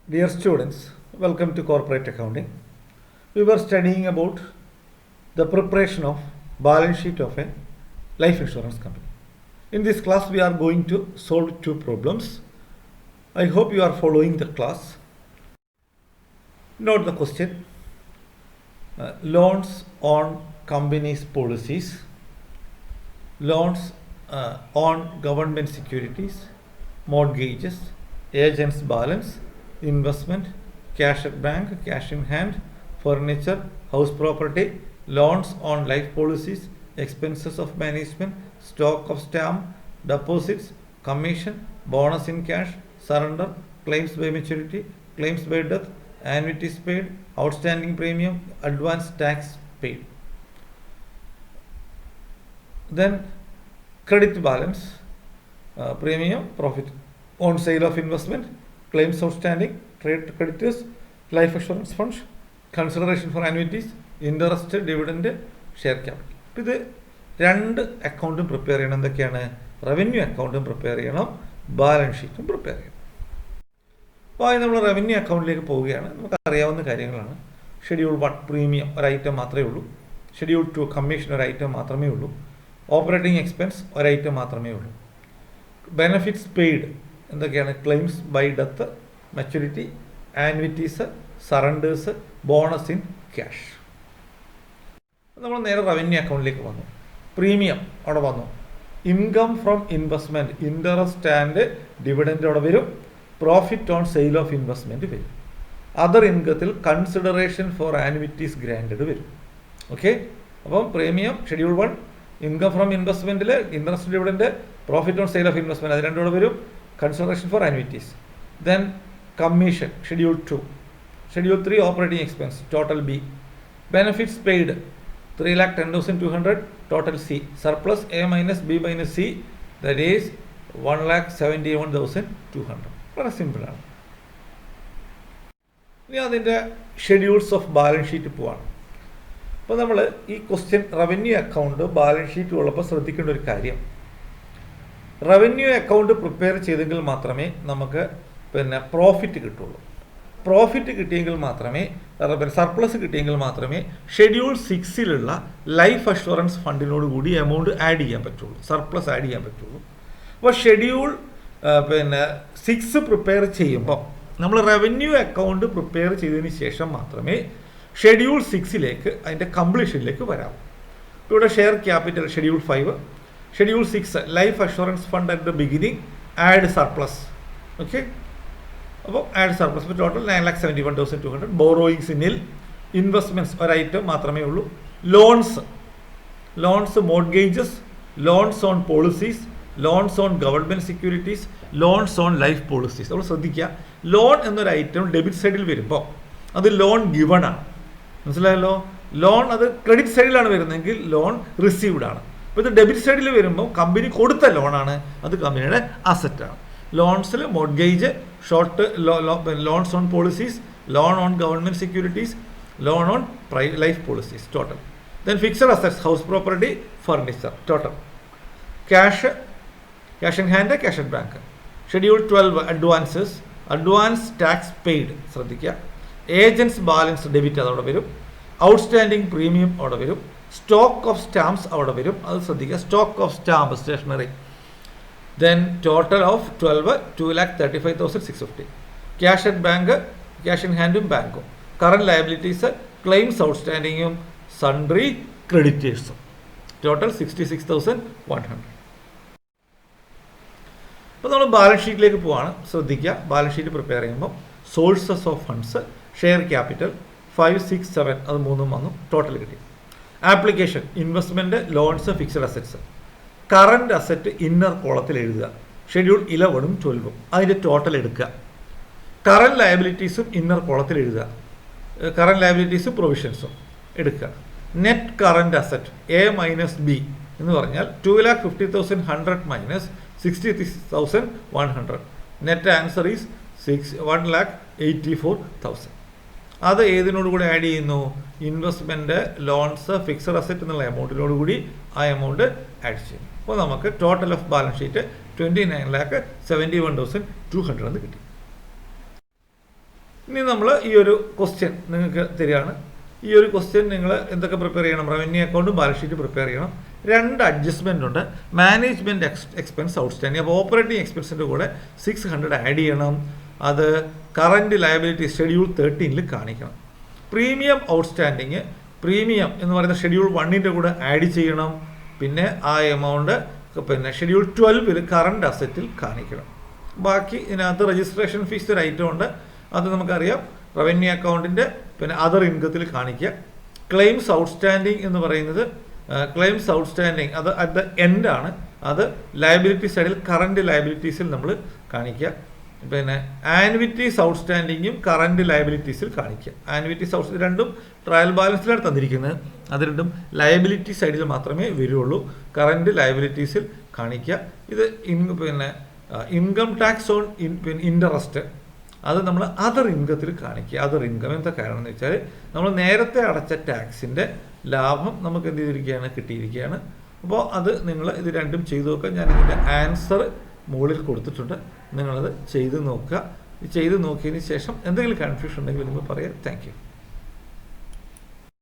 Dear students, welcome to Corporate Accounting. We were studying about the preparation of balance sheet of a life insurance company. In this class, we are going to solve two problems. I hope you are following the class. Note the question. Loans on companies' policies, loans on government securities, mortgages, agents balance, investment, cash at bank, cash in hand, furniture, house property, loans on life policies, expenses of management, stock of stamp, deposits, commission, bonus in cash, surrender, claims by maturity, claims by death, annuities paid, outstanding premium, advance tax paid. Then credit balance, premium, profit on sale of investment, claims outstanding, trade creditors, life assurance funds, consideration for annuities, interest, dividend, share capital. ഇത് രണ്ട് അക്കൗണ്ടും prepare ചെയ്യണം. എന്തൊക്കെയാണ്? Revenue അക്കൗണ്ടും prepare ചെയ്യണം, balance ഷീറ്റും prepare ചെയ്യണം. അപ്പോൾ നമ്മൾ റവന്യൂ അക്കൗണ്ടിലേക്ക് പോവുകയാണ്. നമുക്ക് അറിയാവുന്ന കാര്യങ്ങളാണ്. ഷെഡ്യൂൾ 1 പ്രീമിയം ഒരു ഐറ്റം മാത്രമേ ഉള്ളൂ. ഷെഡ്യൂൾ 2 കമ്മീഷൻ ഒരു ഐറ്റം മാത്രമേ ഉള്ളൂ. ഓപ്പറേറ്റിംഗ് എക്സ്പെൻസ് ഒരു ഐറ്റം മാത്രമേ ഉള്ളൂ. ബെനഫിറ്റ്സ് പെയ്ഡ് എന്തൊക്കെയാണ്? Claims by death, maturity, annuities, surrenders, bonus in cash. നമ്മൾ നേരെ റവന്യൂ അക്കൗണ്ടിലേക്ക് വന്നു. പ്രീമിയം അവിടെ വന്നു. Income from investment, interest and dividend അവിടെ വരും. Profit on sale of investment വരും. അതർ ഇൻകത്തിൽ കൺസിഡറേഷൻ ഫോർ ആനുവിറ്റീസ് ഗ്രാൻഡഡ് വരും. ഓക്കെ, അപ്പം പ്രീമിയം ഷെഡ്യൂൾ 1, ഇൻകം ഫ്രം ഇൻവെസ്റ്റ്മെൻറ്റിൽ interest dividend, profit on sale of investment, അത് രണ്ടുകൂടെ വരും. Consideration for annuities. Then commission schedule 2. Schedule 3 operating expense total B. Benefits paid 3,10,200 total C. Surplus A minus B minus C, that is 1,71,200. വളരെ സിമ്പിളാണ്. ഇനി അതിൻ്റെ schedules of balance sheet പോവാണ്. അപ്പോൾ നമ്മൾ ഈ question revenue account balance sheet ഉള്ളപ്പോൾ ശ്രദ്ധിക്കേണ്ട ഒരു കാര്യം, റവന്യൂ അക്കൗണ്ട് പ്രിപ്പയർ ചെയ്തെങ്കിൽ മാത്രമേ നമുക്ക് പ്രോഫിറ്റ് കിട്ടുള്ളൂ. പ്രോഫിറ്റ് കിട്ടിയെങ്കിൽ മാത്രമേ, സർപ്ലസ് കിട്ടിയെങ്കിൽ മാത്രമേ ഷെഡ്യൂൾ 6 ലൈഫ് അഷുറൻസ് ഫണ്ടിനോട് കൂടി എമൗണ്ട് ആഡ് ചെയ്യാൻ പറ്റുള്ളൂ, സർപ്ലസ് ആഡ് ചെയ്യാൻ പറ്റുള്ളൂ. അപ്പോൾ ഷെഡ്യൂൾ 6 പ്രിപ്പയർ ചെയ്യുമ്പോൾ നമ്മൾ റവന്യൂ അക്കൗണ്ട് പ്രിപ്പയർ ചെയ്തതിന് ശേഷം മാത്രമേ ഷെഡ്യൂൾ 6 അതിൻ്റെ കംപ്ലീഷനിലേക്ക് വരാം. ഇവിടെ share capital schedule 5, schedule 6 life assurance fund at the beginning, add surplus. Okay, അപ്പോൾ ആഡ് സർപ്ലസ്. ഇപ്പോൾ ടോട്ടൽ 9,71,200. ബോറോയിങ്സ് നിൽ. ഇൻവെസ്റ്റ്മെൻറ്റ്സ് ഒരൈറ്റം മാത്രമേ ഉള്ളൂ. Loans mortgages, loans on policies, loans on government securities, loans on life policies. നമ്മൾ ശ്രദ്ധിക്കുക, loan എന്നൊരു item debit സൈഡിൽ വരുമ്പോൾ അത് ലോൺ ഗിവൺ ആണ്. മനസ്സിലായല്ലോ? ലോൺ അത് ക്രെഡിറ്റ് സൈഡിലാണ് വരുന്നതെങ്കിൽ ലോൺ റിസീവ്ഡ് ആണ്. അപ്പോൾ ഇത് ഡെബിറ്റ് സൈഡിൽ വരുമ്പോൾ കമ്പനി കൊടുത്ത ലോണാണ്, അത് കമ്പനിയുടെ അസറ്റാണ്. ലോൺസിൽ mortgage, short loans on policies, loan on government securities, loan on life policies total. Then fixed assets, house property, furniture total. Cash in hand, cash at bank. Schedule 12 advances, advance tax paid ശ്രദ്ധിക്കുക. Agents balance debit അതവിടെ വരും. Outstanding premium അവിടെ വരും. Stock of stamps അവിടെ വരും, അത് ശ്രദ്ധിക്കുക. Stock of stamp stationery. Then total of 12 2,35,650. Cash at bank, cash in ഹാൻഡും ബാങ്കും. കറണ്ട് ലയബിലിറ്റീസ്, ക്ലെയിംസ് ഔട്ട്സ്റ്റാൻഡിങ്ങും സൺട്രി ക്രെഡിറ്റേഴ്സും. ടോട്ടൽ 66,100. അപ്പോൾ നമ്മൾ ബാലൻസ് ഷീറ്റിലേക്ക് പോവാണ്. ശ്രദ്ധിക്കുക, ബാലൻസ് ഷീറ്റ് പ്രിപ്പയർ ചെയ്യുമ്പോൾ sources of funds, share capital 5, 6, 7 അത് 3 വന്നു, ടോട്ടൽ കിട്ടി. Application investment, loans, fixed assets. Current asset inner കോളത്തിൽ എഴുതുക. ഷെഡ്യൂൾ 11ഉം 12ഉം അതിൻ്റെ ടോട്ടൽ എടുക്കുക. കറണ്ട് ലയബിലിറ്റീസും ഇന്നർ കോളത്തിൽ എഴുതുക. കറണ്ട് ലയബിലിറ്റീസും പ്രൊവിഷൻസും എടുക്കുക. Net current asset A minus B എന്ന് പറഞ്ഞാൽ 2,50,100 മൈനസ് 66,100. Net answer is 1,84,000. അത് ഏതിനോട് കൂടി ആഡ് ചെയ്യുന്നു? ഇൻവെസ്റ്റ്മെൻറ്റ്, ലോൺസ്, ഫിക്സഡ് അസറ്റ് എന്നുള്ള എമൗണ്ടിനോട് കൂടി ആ എമൗണ്ട് ആഡ് ചെയ്യും. അപ്പോൾ നമുക്ക് ടോട്ടൽ ഓഫ് ബാലൻസ് ഷീറ്റ് 29,71,200 എന്ന് കിട്ടി. ഇനി നമ്മൾ ഈ ഒരു ക്വസ്റ്റ്യൻ നിങ്ങൾക്ക് തരികയാണ്. ഈ ഒരു ക്വസ്റ്റ്യൻ നിങ്ങൾ എന്തൊക്കെ പ്രിപ്പയർ ചെയ്യണം? റവന്യൂ അക്കൗണ്ടും ബാലൻസ് ഷീറ്റ് പ്രിപ്പയർ ചെയ്യണം. 2 അഡ്ജസ്റ്റ്മെൻ്റ് ഉണ്ട്. Management expense outstanding. അപ്പോൾ ഓപ്പറേറ്റിംഗ് എക്സ്പെൻസിൻ്റെ കൂടെ 600 ആഡ് ചെയ്യണം. അത് കറൻറ്റ് ലയബിലിറ്റി ഷെഡ്യൂൾ 13 കാണിക്കണം. പ്രീമിയം ഔട്ട്സ്റ്റാൻഡിങ്, പ്രീമിയം എന്ന് പറയുന്ന ഷെഡ്യൂൾ 1 കൂടെ ആഡ് ചെയ്യണം. പിന്നെ ആ എമൗണ്ട് പിന്നെ ഷെഡ്യൂൾ 12 കറണ്ട് അസറ്റിൽ കാണിക്കണം. ബാക്കി ഇതിനകത്ത് രജിസ്ട്രേഷൻ ഫീസ് ഒരു ഐറ്റം ഉണ്ട്, അത് നമുക്കറിയാം. റവന്യൂ അക്കൗണ്ടിൻ്റെ പിന്നെ അതർ ഇൻകത്തിൽ കാണിക്കുക. ക്ലെയിംസ് ഔട്ട്സ്റ്റാൻഡിങ് എന്ന് പറയുന്നത് ക്ലെയിംസ് ഔട്ട്സ്റ്റാൻഡിങ് അത് അറ്റ് ദ എൻഡ് ആണ്. അത് ലയബിലിറ്റി സൈഡിൽ കറണ്ട് ലയബിലിറ്റീസിൽ നമ്മൾ കാണിക്കുക. പിന്നെ ആനുവിറ്റീസ് ഔട്ട്സ്റ്റാൻഡിങ്ങും കറണ്ട് ലയബിലിറ്റീസിൽ കാണിക്കുക. ആനുവിറ്റീസ് ഔട്ട്സ്റ്റാൻഡിങ് രണ്ടും ട്രയൽ ബാലൻസിലാണ് തന്നിരിക്കുന്നത്. അത് രണ്ടും ലയബിലിറ്റി സൈഡിൽ മാത്രമേ വരുള്ളൂ. കറണ്ട് ലയബിലിറ്റീസിൽ കാണിക്കുക. ഇത് പിന്നെ ഇൻകം ടാക്സ് ഓൺ ഇൻട്രസ്റ്റ് അത് നമ്മൾ അതർ ഇൻകത്തിൽ കാണിക്കുക. അതർ ഇൻകം എന്താ കാരണം എന്ന് വെച്ചാൽ നമ്മൾ നേരത്തെ അടച്ച ടാക്സിൻ്റെ ലാഭം നമുക്ക് എന്ത് ചെയ്തിരിക്കുകയാണ്, കിട്ടിയിരിക്കുകയാണ്. അപ്പോൾ അത് നിങ്ങൾ ഇത് രണ്ടും ചെയ്തു നോക്കുക. ഞാൻ ഇതിൻ്റെ ആൻസർ മുകളിൽ കൊടുത്തിട്ടുണ്ട്, നിങ്ങളത് ചെയ്ത് നോക്കുക. ചെയ്ത് നോക്കിയതിന് ശേഷം എന്തെങ്കിലും കൺഫ്യൂഷൻ ഉണ്ടെങ്കിൽ നിങ്ങൾ പറയാം. Thank you.